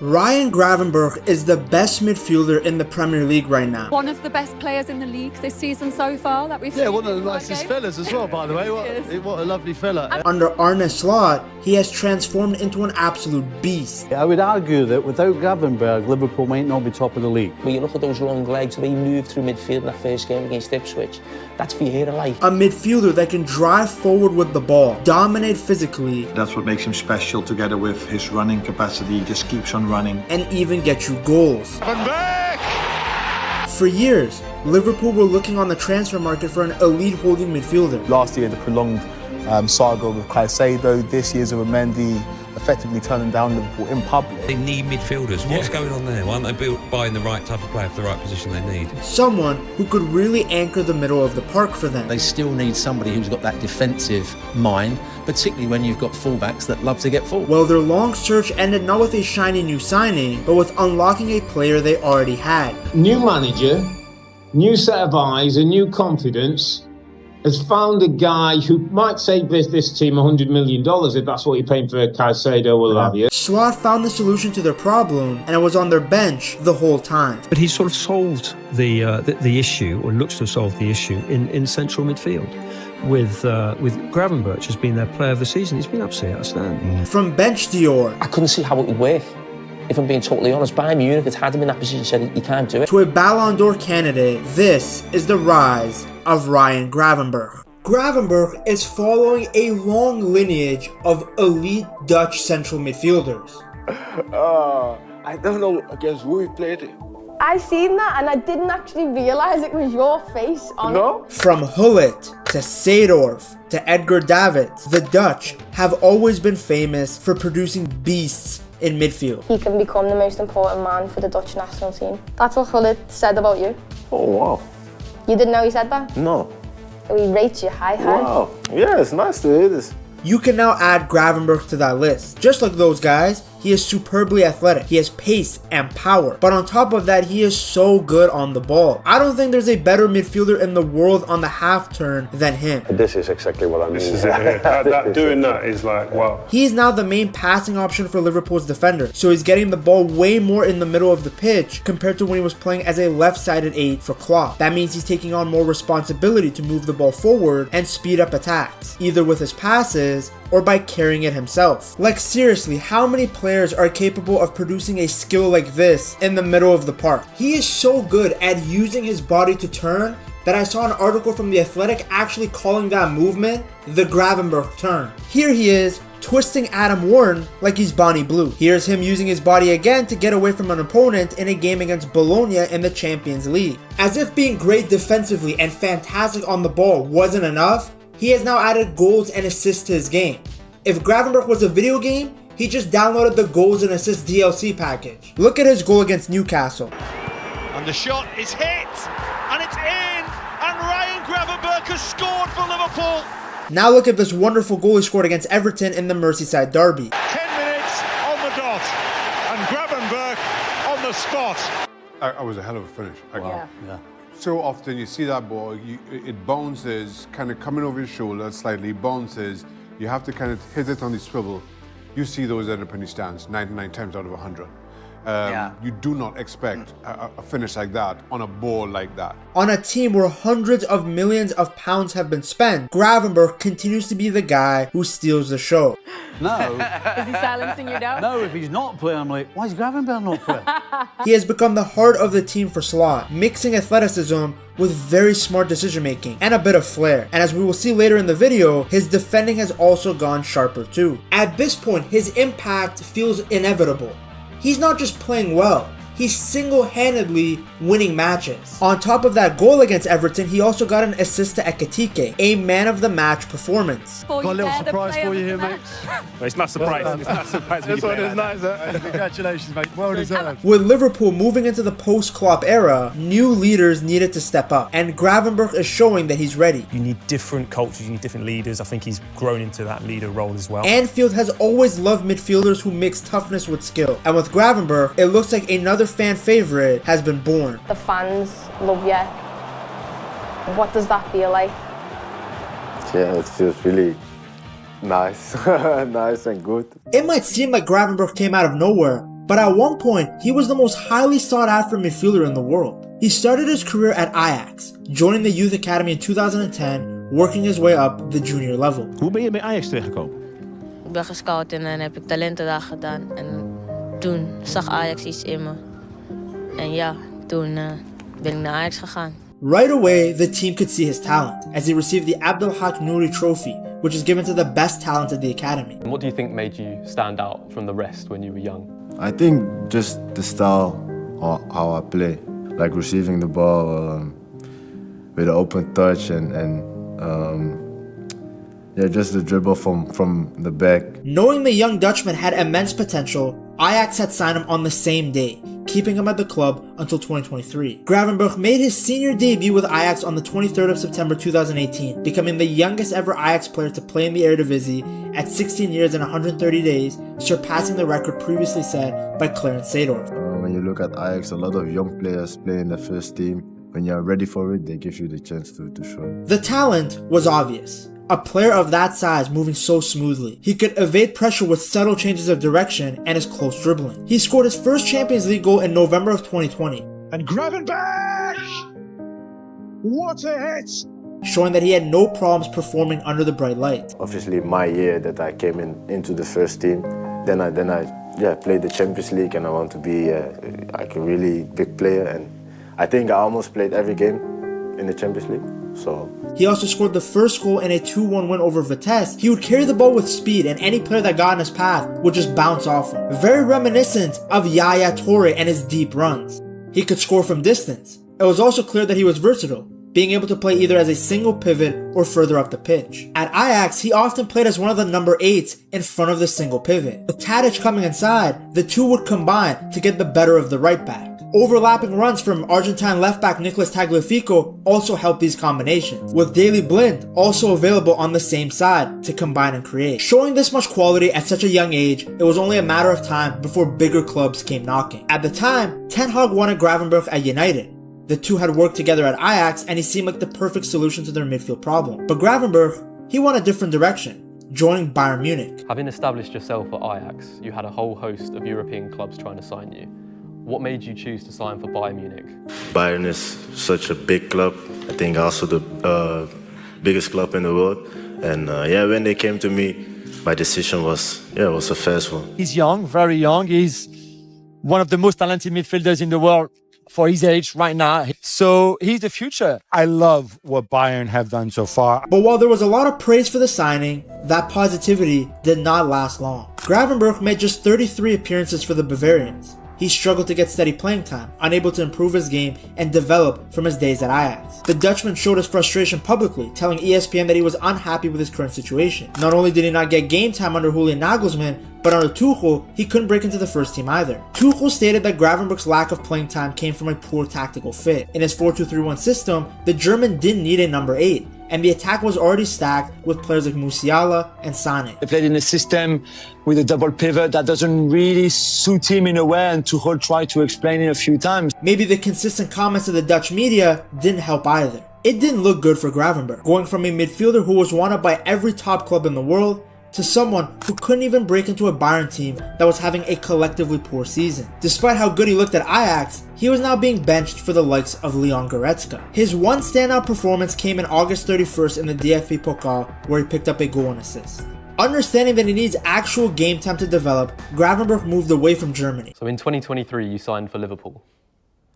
Ryan Gravenberch is the best midfielder in the Premier League right now. One of the best players in the league this season so far that we've seen. Yeah, one of the nicest fellas as well, by the way. What a lovely fella. Under Arne Slot, he has transformed into an absolute beast. I would argue that without Gravenberch, Liverpool might not be top of the league. When you look at those long legs, the way he moved through midfield in that first game against Ipswich, that's Vieira like. A midfielder that can drive forward with the ball, dominate physically. That's what makes him special, together with his running capacity. He just keeps on running. And even get you goals. Gravenberch! For years, Liverpool were looking on the transfer market for an elite holding midfielder. Last year, the prolonged saga with Caicedo, this year's with Mendy, effectively turning down Liverpool in public. They need midfielders. What's going on there? Why aren't they buying the right type of player for the right position they need? Someone who could really anchor the middle of the park for them. They still need somebody who's got that defensive mind, particularly when you've got fullbacks that love to get forward. Well, their long search ended not with a shiny new signing, but with unlocking a player they already had. New manager, new set of eyes, and new confidence has found a guy who might save this team $100 million if that's what you're paying for Caicedo or have you. Slot found the solution to their problem, and it was on their bench the whole time. But he sort of solved the issue, or looks to have solved the issue, in central midfield. With Gravenberch as being their player of the season. He's been absolutely outstanding. From bench Dior, I couldn't see how it would work. If I'm being totally honest, Bayern Munich had had him in that position, said he can't do it. To a Ballon d'Or candidate, this is the rise of Ryan Gravenberch. Gravenberch is following a long lineage of elite Dutch central midfielders. I don't know against who he played. I seen that and I didn't actually realise it was your face on it. From Hullet to Seedorf to Edgar Davids, the Dutch have always been famous for producing beasts in midfield. He can become the most important man for the Dutch national team. That's what Hullet said about you. Oh, wow. You didn't know he said that? No. He rates you high. Wow. Yeah, it's nice to hear this. You can now add Gravenberch to that list. Just like those guys, he is superbly athletic. He has pace and power. But on top of that, he is so good on the ball. I don't think there's a better midfielder in the world on the half turn than him. This is exactly what I mean. This is it. Doing that is like, wow. He is now the main passing option for Liverpool's defender. So he's getting the ball way more in the middle of the pitch compared to when he was playing as a left-sided 8 for Klopp. That means he's taking on more responsibility to move the ball forward and speed up attacks, either with his passes or by carrying it himself. Like seriously, how many players are capable of producing a skill like this in the middle of the park? He is so good at using his body to turn that I saw an article from The Athletic actually calling that movement the Gravenberch turn. Here he is, twisting Adam Warren like he's Bonnie Blue. Here's him using his body again to get away from an opponent in a game against Bologna in the Champions League. As if being great defensively and fantastic on the ball wasn't enough, he has now added goals and assists to his game. If Gravenberch was a video game, he just downloaded the goals and assists DLC package. Look at his goal against Newcastle. And the shot is hit, and it's in, and Ryan Gravenberch has scored for Liverpool. Now look at this wonderful goal he scored against Everton in the Merseyside derby. 10 minutes on the dot, and Gravenberch on the spot. That was a hell of a finish. Yeah. So often you see that ball, it bounces, kind of coming over your shoulder slightly, bounces. You have to kind of hit it on the swivel. You see those end up in the stands 99 times out of 100. You do not expect a finish like that on a ball like that. On a team where hundreds of millions of pounds have been spent, Gravenberch continues to be the guy who steals the show. No. Is he silencing you now? No, if he's not playing, I'm like, why is Gravenberch not playing? He has become the heart of the team for Slot, mixing athleticism with very smart decision making and a bit of flair. And as we will see later in the video, his defending has also gone sharper too. At this point, his impact feels inevitable. He's not just playing well, he's single-handedly winning matches. On top of that goal against Everton, he also got an assist to Ekitike, a man-of-the-match performance. Got a little surprise for you here, mate. It's not surprising. It's not surprising. This one is nice. Congratulations, mate. Well deserved. With Liverpool moving into the post-Klopp era, new leaders needed to step up, and Gravenberch is showing that he's ready. You need different cultures, you need different leaders. I think he's grown into that leader role as well. Anfield has always loved midfielders who mix toughness with skill, and with Gravenberch, it looks like another fan favorite has been born. The fans love you. What does that feel like? Yeah, it feels really nice. Nice and good. It might seem like Gravenberch came out of nowhere, but at one point, he was the most highly sought after midfielder in the world. He started his career at Ajax, joining the youth academy in 2010, working his way up the junior level. Hoe ben je bij Ajax terechtgekomen? Ik ben gescout en heb ik talentendag gedaan. En toen zag Ajax iets in me. En ja, toen ben ik naar Ajax gegaan. Right away, the team could see his talent, as he received the Abdelhak Nouri Trophy, which is given to the best talent at the academy. What do you think made you stand out from the rest when you were young? I think just the style, how I play. Like receiving the ball with an open touch and just the dribble from the back. Knowing the young Dutchman had immense potential, Ajax had signed him on the same day, keeping him at the club until 2023. Gravenberch made his senior debut with Ajax on the 23rd of September 2018, becoming the youngest ever Ajax player to play in the Eredivisie at 16 years and 130 days, surpassing the record previously set by Clarence Seedorf. When you look at Ajax, a lot of young players play in the first team. When you're ready for it, they give you the chance to show. The talent was obvious. A player of that size moving so smoothly. He could evade pressure with subtle changes of direction and his close dribbling. He scored his first Champions League goal in November of 2020. And Gravenberch! What a hit! Showing that he had no problems performing under the bright light. Obviously, my year that I came into the first team, then I played the Champions League, and I want to be like a really big player. And I think I almost played every game in the Champions League. So he also scored the first goal in a 2-1 win over Vitesse. He would carry the ball with speed, and any player that got in his path would just bounce off him. Very reminiscent of Yaya Toure and his deep runs. He could score from distance. It was also clear that he was versatile, being able to play either as a single pivot or further up the pitch. At Ajax, he often played as one of the number 8s in front of the single pivot. With Tadic coming inside, the two would combine to get the better of the right back. Overlapping runs from Argentine left-back Nicolas Tagliafico also helped these combinations, with Daley Blind also available on the same side to combine and create. Showing this much quality at such a young age, it was only a matter of time before bigger clubs came knocking. At the time, Ten Hag wanted Gravenberch at United. The two had worked together at Ajax, and he seemed like the perfect solution to their midfield problem. But Gravenberch, he went a different direction, joining Bayern Munich. Having established yourself at Ajax, you had a whole host of European clubs trying to sign you. What made you choose to sign for Bayern Munich? Bayern is such a big club. I think also the biggest club in the world. And when they came to me, my decision was a fast one. He's young, very young. He's one of the most talented midfielders in the world for his age right now. So he's the future. I love what Bayern have done so far. But while there was a lot of praise for the signing, that positivity did not last long. Gravenberch made just 33 appearances for the Bavarians. He struggled to get steady playing time, unable to improve his game and develop from his days at Ajax. The Dutchman showed his frustration publicly, telling ESPN that he was unhappy with his current situation. Not only did he not get game time under Julian Nagelsmann, but under Tuchel, he couldn't break into the first team either. Tuchel stated that Gravenberch's lack of playing time came from a poor tactical fit. In his 4-2-3-1 system, the German didn't need a number 8, and the attack was already stacked with players like Musiala and Sané. They played in a system with a double pivot that doesn't really suit him in a way, and Tuchel tried to explain it a few times. Maybe the consistent comments of the Dutch media didn't help either. It didn't look good for Gravenberch, going from a midfielder who was wanted by every top club in the world to someone who couldn't even break into a Bayern team that was having a collectively poor season. Despite how good he looked at Ajax, he was now being benched for the likes of Leon Goretzka. His one standout performance came in August 31st in the DFB Pokal, where he picked up a goal and assist. Understanding that he needs actual game time to develop, Gravenberch moved away from Germany. So in 2023, you signed for Liverpool.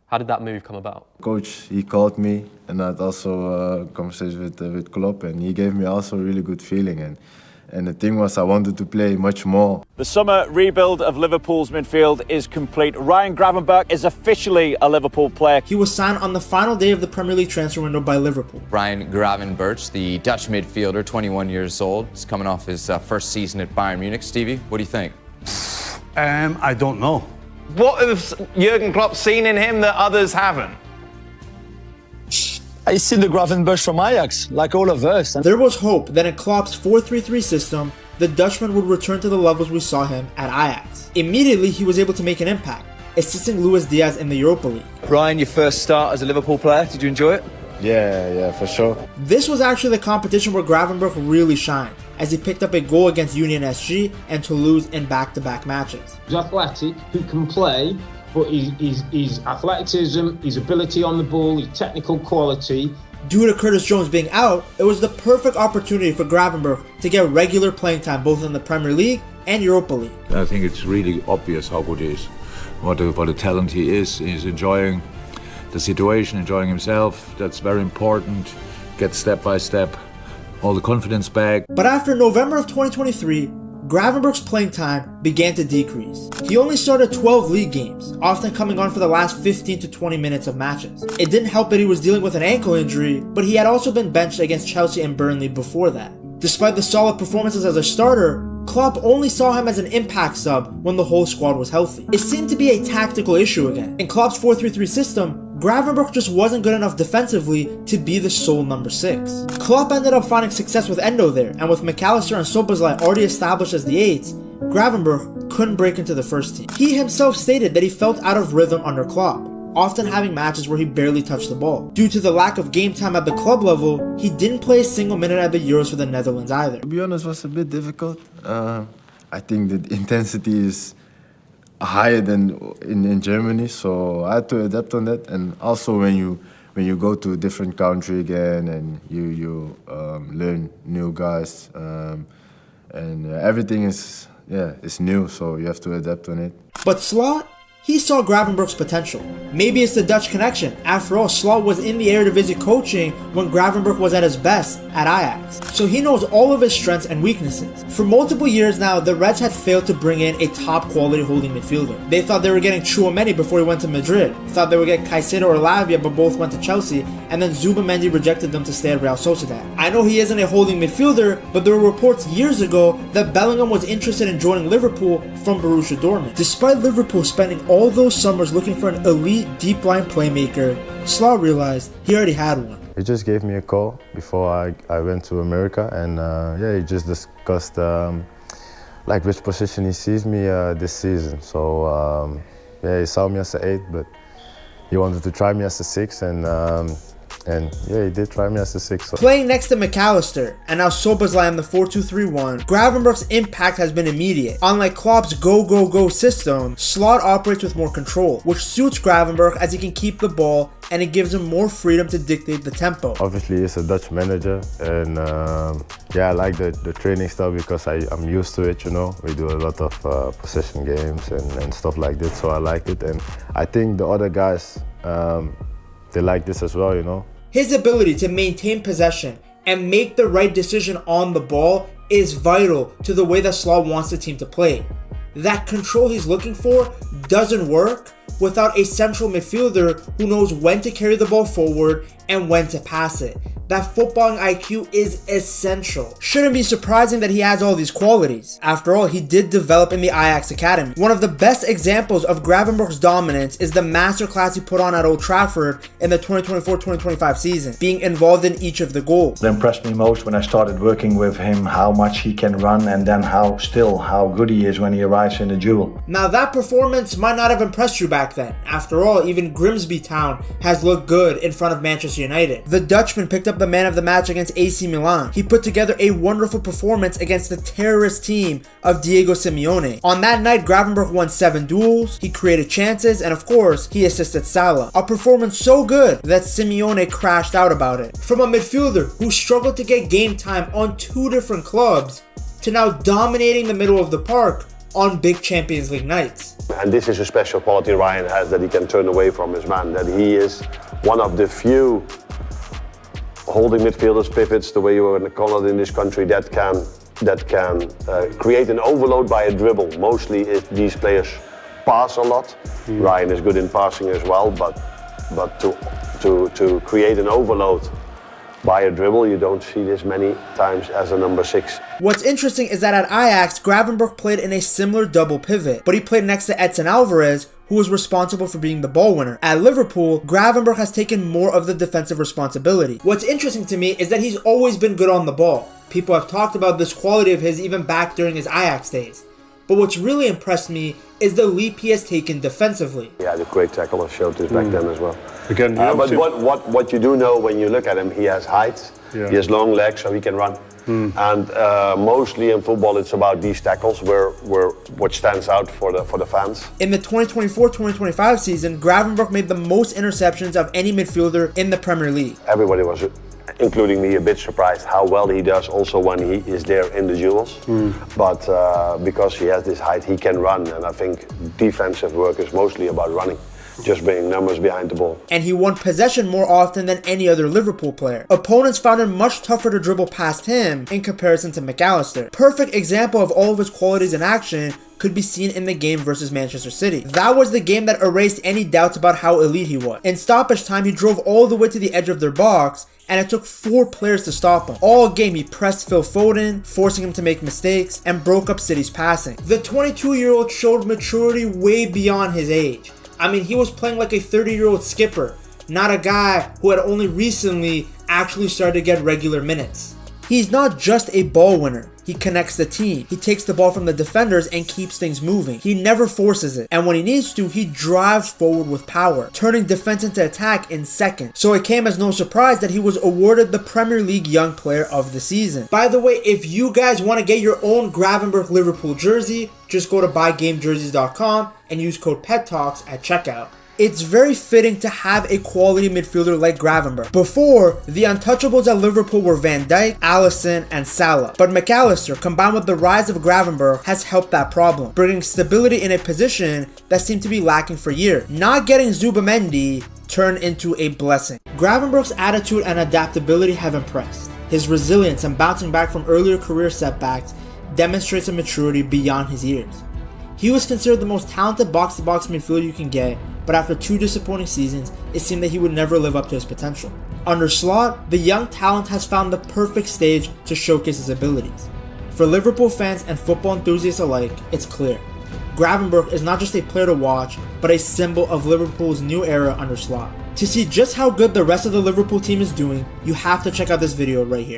How did that move come about? Coach, he called me, and I had also a conversation with Klopp, and he gave me also a really good feeling. And the thing was, I wanted to play much more. The summer rebuild of Liverpool's midfield is complete. Ryan Gravenberch is officially a Liverpool player. He was signed on the final day of the Premier League transfer window by Liverpool. Ryan Gravenberch, the Dutch midfielder, 21 years old, is coming off his first season at Bayern Munich. Stevie, what do you think? I don't know. What have Jurgen Klopp seen in him that others haven't? I seen the Gravenberch from Ajax, like all of us. There was hope that in Klopp's 4-3-3 system, the Dutchman would return to the levels we saw him at Ajax. Immediately, he was able to make an impact, assisting Luis Diaz in the Europa League. Ryan, your first start as a Liverpool player, did you enjoy it? Yeah, for sure. This was actually the competition where Gravenberch really shined. as he picked up a goal against Union SG and Toulouse in back-to-back matches. He's athletic, who can play, but his athleticism, his ability on the ball, his technical quality. Due to Curtis Jones being out, it was the perfect opportunity for Gravenberch to get regular playing time both in the Premier League and Europa League. I think it's really obvious how good he is, what a talent he is. He's enjoying the situation, enjoying himself. That's very important. Get step by step all the confidence back. But after November of 2023, Gravenberch's playing time began to decrease. He only started 12 league games, often coming on for the last 15 to 20 minutes of matches. It didn't help that he was dealing with an ankle injury, but he had also been benched against Chelsea and Burnley before that. Despite the solid performances as a starter, Klopp only saw him as an impact sub when the whole squad was healthy. It seemed to be a tactical issue again. In Klopp's 4-3-3 system, Gravenberch just wasn't good enough defensively to be the sole number 6. Klopp ended up finding success with Endo there, and with McAllister and Szoboszlai already established as the 8s, Gravenberch couldn't break into the first team. He himself stated that he felt out of rhythm under Klopp, often having matches where he barely touched the ball. Due to the lack of game time at the club level, he didn't play a single minute at the Euros for the Netherlands either. To be honest, it was a bit difficult. I think the intensity is higher than in Germany, so I had to adapt on that. And also when you go to a different country again and you learn new guys, and everything is new, so you have to adapt on it. But Slot, he saw Gravenberch's potential. Maybe it's the Dutch connection. After all, Slot was in the Eredivisie coaching when Gravenberch was at his best at Ajax, so he knows all of his strengths and weaknesses. For multiple years now, the Reds had failed to bring in a top-quality holding midfielder. They thought they were getting Chouameni before he went to Madrid, thought they would get Caicedo or Lavia, but both went to Chelsea, and then Zubamendi rejected them to stay at Real Sociedad. I know he isn't a holding midfielder, but there were reports years ago that Bellingham was interested in joining Liverpool from Borussia Dortmund. Despite Liverpool spending all those summers looking for an elite deep-line playmaker, Slot realized he already had one. He just gave me a call before I went to America, and he just discussed like which position he sees me this season. So he saw me as an 8, but he wanted to try me as a 6, and he did try me as a 6. So. Playing next to McAllister and now Szoboszlai in the 4-2-3-1, Gravenberch's impact has been immediate. Unlike Klopp's go-go-go system, Slot operates with more control, which suits Gravenberch as he can keep the ball and it gives him more freedom to dictate the tempo. Obviously, he's a Dutch manager, and I like the training style because I'm used to it, you know. We do a lot of possession games and stuff like that, so I like it. And I think the other guys, they like this as well, you know. His ability to maintain possession and make the right decision on the ball is vital to the way that Slot wants the team to play. That control he's looking for doesn't work without a central midfielder who knows when to carry the ball forward and when to pass it. That footballing IQ is essential. Shouldn't be surprising that he has all these qualities. After all, he did develop in the Ajax Academy. One of the best examples of Gravenberch's dominance is the masterclass he put on at Old Trafford in the 2024-2025 season, being involved in each of the goals. What impressed me most when I started working with him, how much he can run, and then how good he is when he arrives in a duel. Now that performance might not have impressed you back then. After all, even Grimsby Town has looked good in front of Manchester United. The Dutchman picked up the man of the match against AC Milan. He put together a wonderful performance against the terrorist team of Diego Simeone. On that night, Gravenberch won 7 duels, he created chances, and of course, he assisted Salah. A performance so good that Simeone crashed out about it. From a midfielder who struggled to get game time on 2 different clubs, to now dominating the middle of the park on big Champions League nights. And this is a special quality Ryan has, that he can turn away from his man, that he is one of the few holding midfielders, pivots, the way you are call it in this country, that can create an overload by a dribble. Mostly these players pass a lot. Ryan is good in passing as well, but to create an overload by a dribble, you don't see this many times as a number 6. What's interesting is that at Ajax, Gravenberch played in a similar double pivot, but he played next to Edson Alvarez, who was responsible for being the ball winner. At Liverpool, Gravenberch has taken more of the defensive responsibility. What's interesting to me is that he's always been good on the ball. People have talked about this quality of his even back during his Ajax days. But what's really impressed me is the leap he has taken defensively. Yeah, the great tackler showed this back then as well. Again, but what you do know when you look at him, he has height, he has long legs, so he can run. And mostly in football, it's about these tackles what stands out for the fans. In the 2024-2025 season, Gravenberch made the most interceptions of any midfielder in the Premier League. Everybody was, including me, a bit surprised how well he does also when he is there in the duels. But because he has this height, he can run, and I think defensive work is mostly about running. Just bringing numbers behind the ball. And he won possession more often than any other Liverpool player. Opponents found it much tougher to dribble past him in comparison to McAllister. Perfect example of all of his qualities in action could be seen in the game versus Manchester City. That was the game that erased any doubts about how elite he was. In stoppage time, he drove all the way to the edge of their box, and it took 4 players to stop him. All game, he pressed Phil Foden, forcing him to make mistakes, and broke up City's passing. The 22-year-old showed maturity way beyond his age. I mean, he was playing like a 30-year-old skipper, not a guy who had only recently actually started to get regular minutes. He's not just a ball winner. He connects the team. He takes the ball from the defenders and keeps things moving. He never forces it. And when he needs to, he drives forward with power, turning defense into attack in seconds. So it came as no surprise that he was awarded the Premier League Young Player of the Season. By the way, if you guys want to get your own Gravenberch Liverpool jersey, just go to buygamejerseys.com and use code PETTALKS at checkout. It's very fitting to have a quality midfielder like Gravenberch. Before, the untouchables at Liverpool were Van Dijk, Alisson, and Salah. But McAllister, combined with the rise of Gravenberch, has helped that problem, bringing stability in a position that seemed to be lacking for years. Not getting Zubimendi turned into a blessing. Gravenberch's attitude and adaptability have impressed. His resilience and bouncing back from earlier career setbacks demonstrates a maturity beyond his years. He was considered the most talented box-to-box midfielder you can get, but after 2 disappointing seasons, it seemed that he would never live up to his potential. Under Slot, the young talent has found the perfect stage to showcase his abilities. For Liverpool fans and football enthusiasts alike, it's clear. Gravenberch is not just a player to watch, but a symbol of Liverpool's new era under Slot. To see just how good the rest of the Liverpool team is doing, you have to check out this video right here.